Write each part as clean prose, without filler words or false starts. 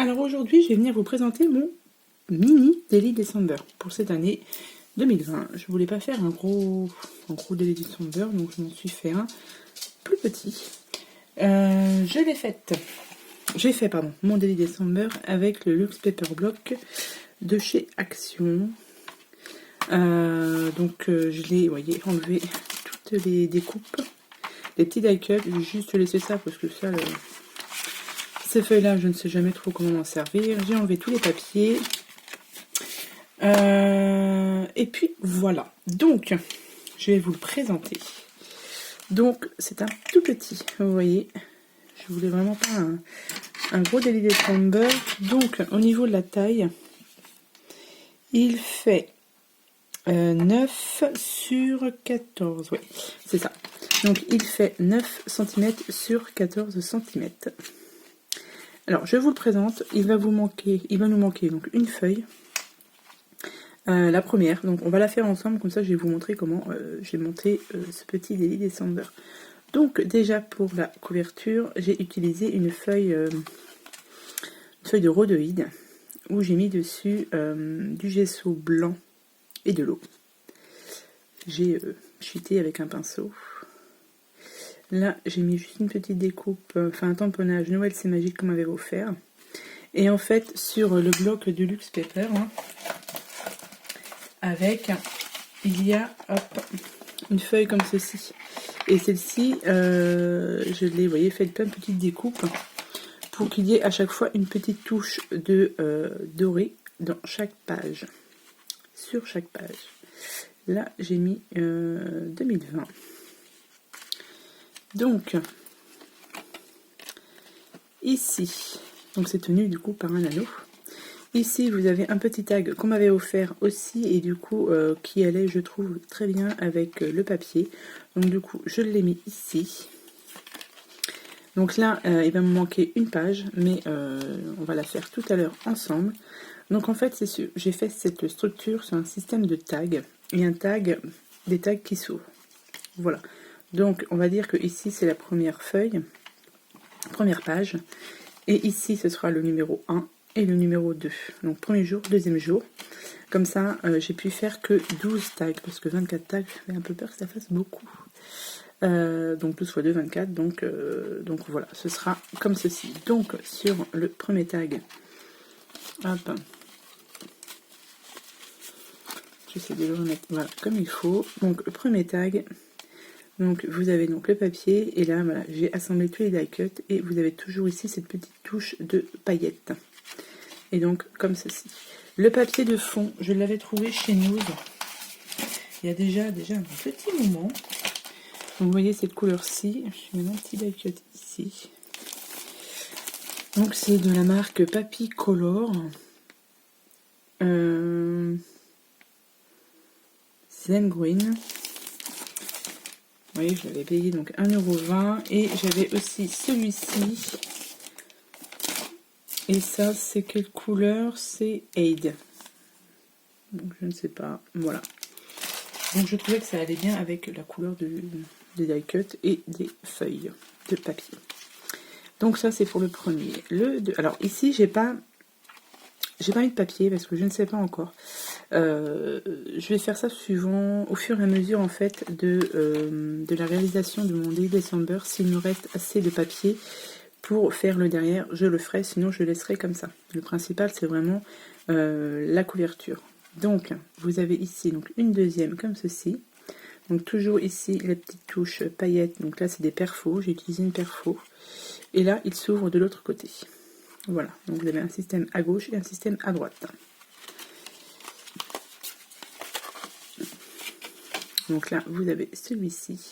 Alors aujourd'hui, je vais venir vous présenter mon mini Daily December pour cette année 2020. Je voulais pas faire un gros Daily December, donc je m'en suis fait un plus petit. J'ai fait mon Daily December avec le Luxe Paper Block de chez Action. Je l'ai, voyez, enlevé toutes les découpes, les petits die cuts. J'ai juste laissé ça parce que ça, ces feuilles-là, je ne sais jamais trop comment m'en servir. J'ai enlevé tous les papiers. Et puis voilà. Donc, je vais vous le présenter. Donc, c'est un tout petit. Vous voyez, je voulais vraiment pas un gros Daily December. Donc, au niveau de la taille, il fait 9 sur 14. Oui, c'est ça. Donc, il fait 9 cm sur 14 cm. Alors, je vous le présente. Il va nous manquer donc une feuille. La première, donc on va la faire ensemble, comme ça je vais vous montrer comment j'ai monté ce petit Daily December. Donc déjà pour la couverture, j'ai utilisé une feuille de rhodoïde où j'ai mis dessus du gesso blanc et de l'eau. J'ai cheaté avec un pinceau. Là j'ai mis juste une petite découpe, un tamponnage Noël c'est magique qu'on m'avait offert. Et en fait sur le bloc du Luxe Paper, il y a une feuille comme ceci. Et celle-ci, je l'ai, vous voyez, fait plein de petites découpes pour qu'il y ait à chaque fois une petite touche de doré dans chaque page. Sur chaque page. Là, j'ai mis 2020. Donc, ici, donc c'est tenu du coup par un anneau. Ici, vous avez un petit tag qu'on m'avait offert aussi et du coup qui allait, je trouve, très bien avec le papier. Donc du coup, je l'ai mis ici. Donc là, il va me manquer une page, mais on va la faire tout à l'heure ensemble. Donc en fait, j'ai fait cette structure sur un système de tags et des tags qui s'ouvrent. Voilà. Donc on va dire que ici, c'est la première feuille, première page. Et ici, ce sera le numéro 1. Et le numéro 2. Donc premier jour, deuxième jour. Comme ça, j'ai pu faire que 12 tags. Parce que 24 tags, j'avais un peu peur que ça fasse beaucoup. Donc 12 fois 2, 24. Donc voilà, ce sera comme ceci. Donc sur le premier tag, hop, j'essaie de le remettre voilà, comme il faut. Donc le premier tag, donc vous avez donc le papier. Et là, voilà, j'ai assemblé tous les die cuts. Et vous avez toujours ici cette petite touche de paillettes. Et donc comme ceci. Le papier de fond, je l'avais trouvé chez News il y a déjà un petit moment. Donc, vous voyez cette couleur-ci. Je mets un petit die cut ici. Donc c'est de la marque Papy Color. Zen Green. Vous voyez, je l'avais payé donc 1,20 €. Et j'avais aussi celui-ci. Et ça, c'est quelle couleur? C'est Aid. Donc, je ne sais pas. Voilà. Donc, je trouvais que ça allait bien avec la couleur des die cuts et des feuilles de papier. Donc, ça, c'est pour le premier. Alors, ici, j'ai pas mis de papier parce que je ne sais pas encore. Je vais faire ça au fur et à mesure, en fait, de la réalisation de mon Daily December. S'il me reste assez de papier pour faire le derrière, je le ferai, sinon je laisserai comme ça. Le principal, c'est vraiment la couverture. Donc, vous avez ici donc une deuxième comme ceci. Donc, toujours ici, la petite touche paillettes. Donc là, c'est des perfos. J'ai utilisé une perfo. Et là, il s'ouvre de l'autre côté. Voilà. Donc, vous avez un système à gauche et un système à droite. Donc là, vous avez celui-ci.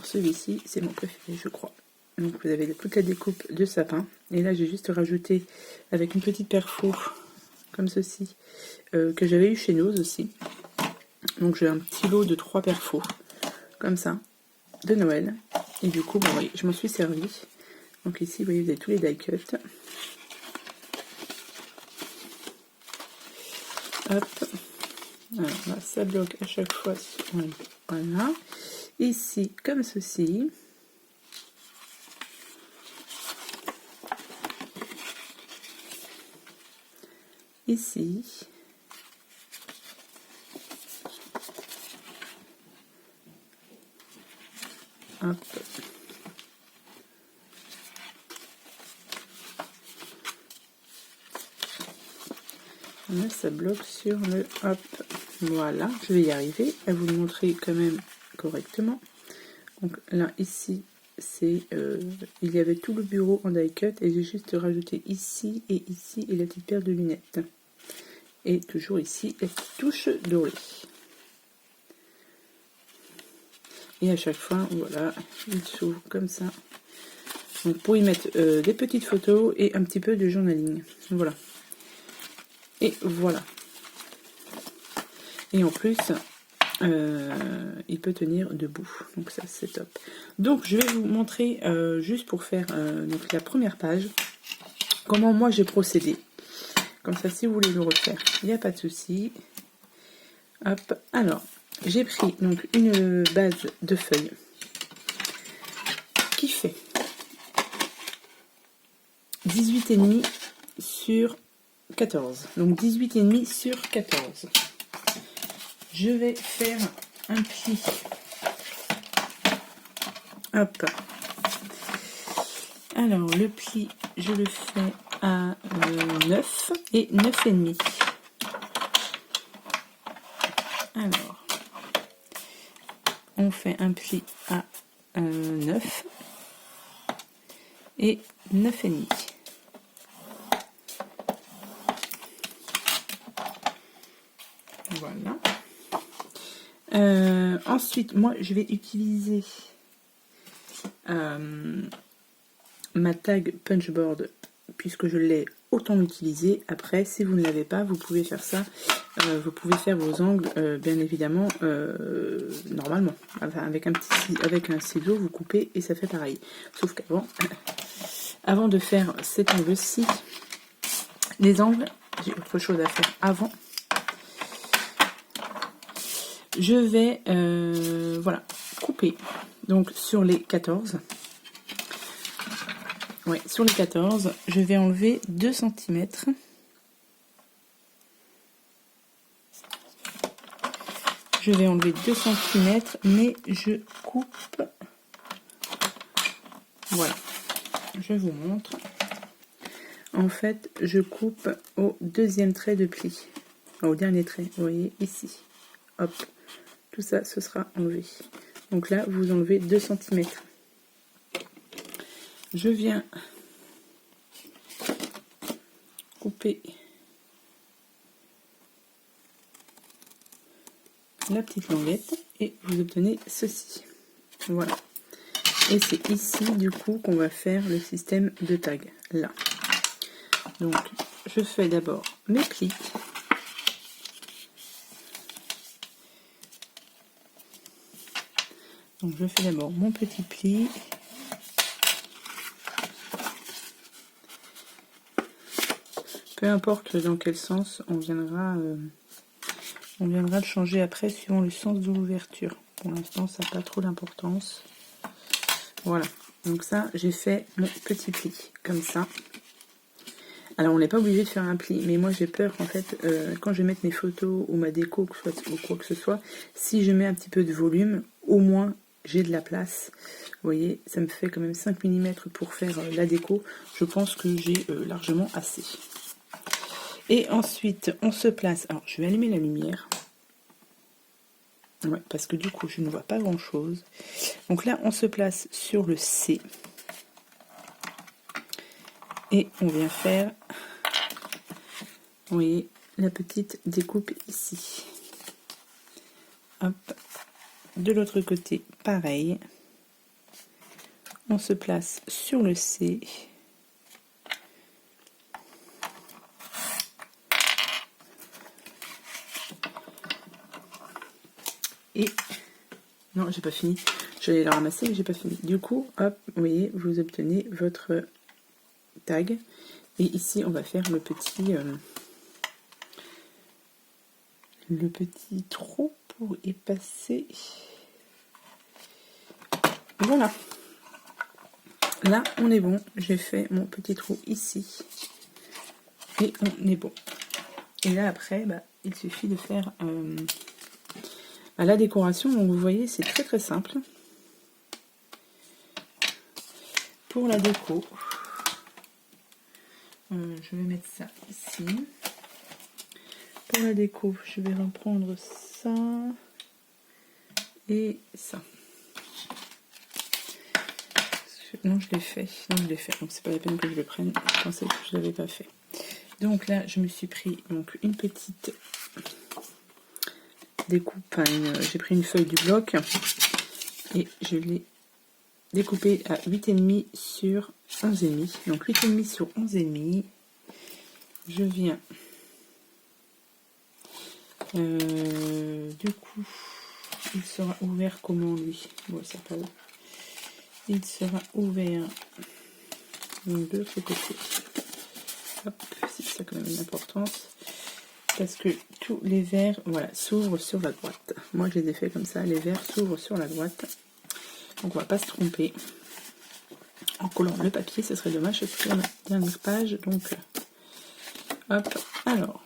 Celui-ci, c'est mon préféré, je crois. Donc vous avez toute la découpe de sapin. Et là, j'ai juste rajouté avec une petite perfo, comme ceci, que j'avais eu chez Nose aussi. Donc j'ai un petit lot de 3 perfos, comme ça, de Noël. Et du coup, bon, oui, je m'en suis servi. Donc ici, vous voyez, vous avez tous les die cuts. Hop. Alors là, ça bloque à chaque fois. Voilà. Ici, comme ceci. ici. Hop. Là, ça bloque sur le hop. Voilà, je vais y arriver à vous le montrer quand même correctement. Donc là, ici, c'est il y avait tout le bureau en die cut et j'ai juste rajouté ici et la petite paire de lunettes. Et toujours ici, la petite touche dorée. Et à chaque fois, voilà, il s'ouvre comme ça. Donc pour y mettre des petites photos et un petit peu de journaling. Voilà. Et voilà. Et en plus, il peut tenir debout. Donc ça, c'est top. Donc je vais vous montrer, juste pour faire donc la première page, comment moi j'ai procédé. Comme ça, si vous voulez le refaire, il n'y a pas de souci. Hop. Alors, j'ai pris donc une base de feuilles qui fait 18,5 sur 14. Donc 18,5 sur 14. Je vais faire un pli. Hop. Alors, le pli, je le fais à 9 et 9,5. Alors, on fait un pli à 9 et 9,5. Voilà. Ensuite, moi, je vais utiliser ma tag punchboard puisque je l'ai, autant l'utiliser. Après, si vous ne l'avez pas, vous pouvez faire ça. Vous pouvez faire vos angles, bien évidemment, normalement. Enfin, avec un ciseau, vous coupez et ça fait pareil. Sauf qu'avant, avant de faire cet angle-ci, les angles, j'ai autre chose à faire avant. Je vais, voilà, couper. Donc, sur les 14. Ouais, sur les 14, je vais enlever 2 cm. Je vais enlever 2 cm, mais je coupe. Voilà, je vous montre. En fait, je coupe au deuxième trait de pli. Au dernier trait, vous voyez, ici. Hop, tout ça, ce sera enlevé. Donc là, vous enlevez 2 cm. Je viens couper la petite languette et vous obtenez ceci. Voilà. Et c'est ici du coup qu'on va faire le système de tag. Là. Donc je fais d'abord mes plis. Donc je fais d'abord mon petit pli. Peu importe dans quel sens, on viendra le changer après suivant le sens de l'ouverture. Pour l'instant, ça n'a pas trop d'importance. Voilà. Donc ça, j'ai fait mon petit pli, comme ça. Alors, on n'est pas obligé de faire un pli, mais moi, j'ai peur, en fait, quand je vais mettre mes photos ou ma déco ou quoi que ce soit, si je mets un petit peu de volume, au moins, j'ai de la place. Vous voyez, ça me fait quand même 5 mm pour faire la déco. Je pense que j'ai largement assez. Et ensuite, on se place. Alors, je vais allumer la lumière. Ouais, parce que du coup, je ne vois pas grand-chose. Donc là, on se place sur le C. Et on vient faire, vous voyez, la petite découpe ici. Hop. De l'autre côté, pareil. On se place sur le C. Et non, j'ai pas fini. J'allais le ramasser, mais j'ai pas fini. Du coup, hop, vous voyez, vous obtenez votre tag. Et ici, on va faire le petit trou pour y passer. Voilà. Là, on est bon. J'ai fait mon petit trou ici. Et on est bon. Et là après, bah, il suffit de faire la décoration. Donc vous voyez, c'est très très simple. Pour la déco, je vais mettre ça ici. Pour la déco, je vais reprendre ça et ça. Non, je l'ai fait. Non, je l'ai fait. Donc c'est pas la peine que je le prenne. Je pensais que je l'avais pas fait. Donc là, je me suis pris donc une petite découpe. Enfin, j'ai pris une feuille du bloc et je l'ai découpée à 8,5 sur 11,5. Donc 8,5 sur 11,5. Je viens. Du coup, il sera ouvert comment lui? Bon, ça pas là. Il sera ouvert de ce côté. Hop, c'est ça quand même une importance. Parce que tous les verres, voilà, s'ouvrent sur la droite. Moi, je les ai fait comme ça. Les verres s'ouvrent sur la droite. Donc, on va pas se tromper. En collant le papier, ce serait dommage. Ce serait la dernière page. Donc, hop. Alors,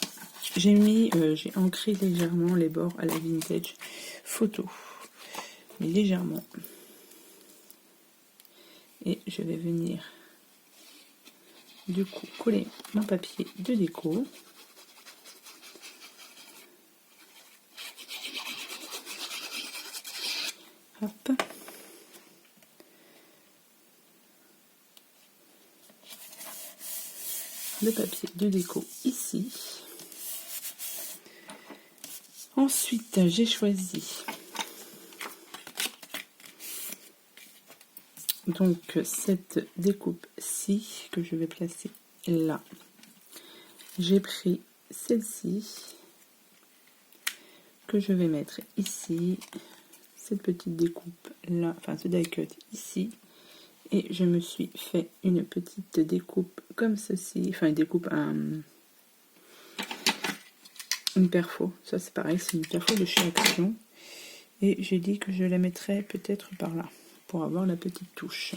j'ai ancré légèrement les bords à la vintage photo. Mais légèrement. Et je vais venir, du coup, coller mon papier de déco. Hop. Le papier de déco ici. Ensuite, j'ai choisi donc cette découpe-ci que je vais placer là. J'ai pris celle-ci que je vais mettre ici. Cette petite découpe là, enfin ce die cut ici. Et je me suis fait une petite découpe comme ceci. Enfin, une découpe une perfo. Ça, c'est pareil, c'est une perfo de chez Action. Et j'ai dit que je la mettrais peut-être par là, pour avoir la petite touche.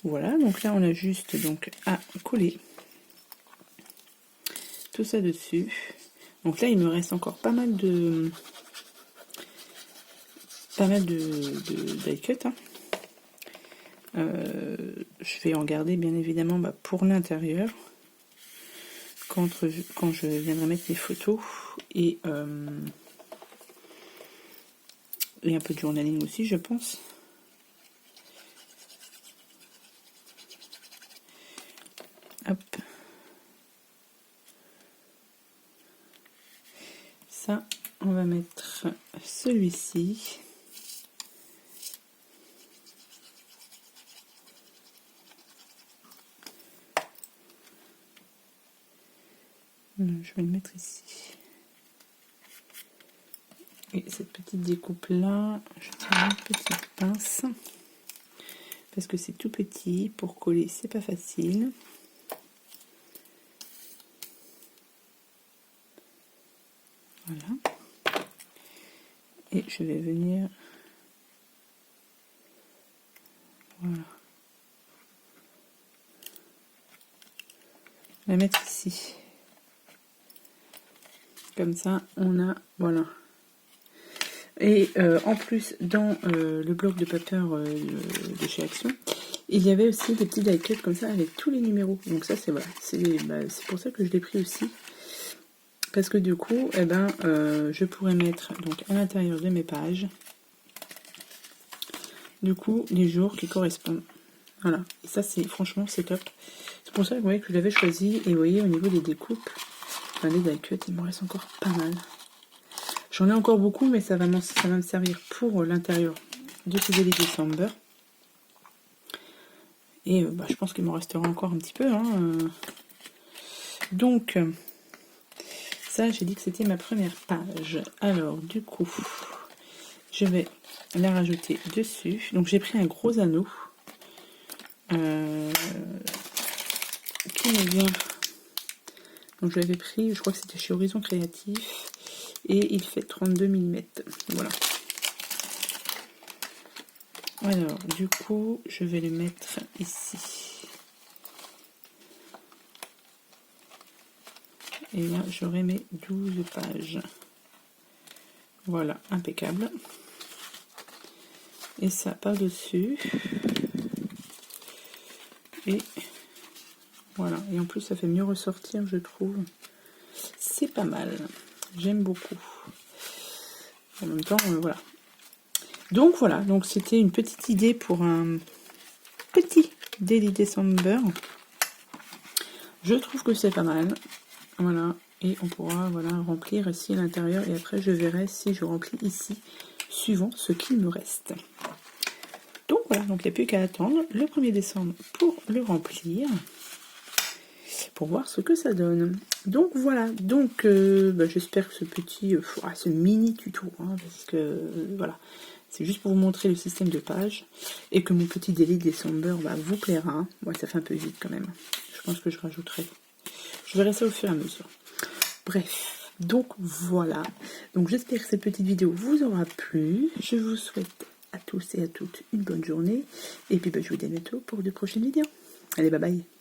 Voilà, donc là, on a juste donc à coller tout ça dessus. Donc là, il me reste encore pas mal de die cut. Hein. Je vais en garder bien évidemment pour l'intérieur quand je viendrai mettre les photos et un peu de journaling aussi, je pense. Hop. Ça, on va mettre celui-ci. Je vais le mettre ici. Et cette petite découpe là, je prends une petite pince parce que c'est tout petit, pour coller c'est pas facile. Voilà. Et je vais venir, voilà, la mettre ici. Comme ça, on a, voilà. Et en plus, dans le bloc de papier de chez Action, il y avait aussi des petits die cut comme ça avec tous les numéros. Donc ça, c'est voilà, c'est pour ça que je l'ai pris aussi. Parce que du coup, je pourrais mettre donc à l'intérieur de mes pages, du coup, les jours qui correspondent. Voilà. Et ça, franchement, c'est top. C'est pour ça que vous voyez que je l'avais choisi. Et vous voyez, au niveau des découpes, enfin, les die cut, il me reste encore pas mal. J'en ai encore beaucoup, mais ça va me servir pour l'intérieur de ce Daily December. Et je pense qu'il m'en restera encore un petit peu. Hein. Donc, ça, j'ai dit que c'était ma première page. Alors, du coup, je vais la rajouter dessus. Donc, j'ai pris un gros anneau qui me vient. Donc, je l'avais pris, je crois que c'était chez Horizon Créatif. Et il fait 32 mm. Voilà. Alors, du coup, je vais le mettre ici. et là j'aurai mes 12 pages. Voilà, impeccable. Et ça par-dessus. Et voilà, et en plus ça fait mieux ressortir, je trouve. C'est pas mal, j'aime beaucoup. En même temps, voilà. Donc voilà, donc c'était une petite idée pour un petit Daily December. Je trouve que c'est pas mal. Voilà, et on pourra voilà remplir ici à l'intérieur, et après je verrai si je remplis ici, suivant ce qu'il me reste. Donc voilà, donc il n'y a plus qu'à attendre le 1er décembre pour le remplir, pour voir ce que ça donne. Donc voilà, donc j'espère que ce petit, ce mini tuto, hein, parce que voilà, c'est juste pour vous montrer le système de pages, et que mon petit Daily December vous plaira. Hein. Ouais, ça fait un peu vite quand même. Je pense que je rajouterai. Je verrai ça au fur et à mesure. Bref, donc voilà. Donc j'espère que cette petite vidéo vous aura plu. Je vous souhaite à tous et à toutes une bonne journée. Et puis je vous dis à bientôt pour de prochaines vidéos. Allez, bye bye.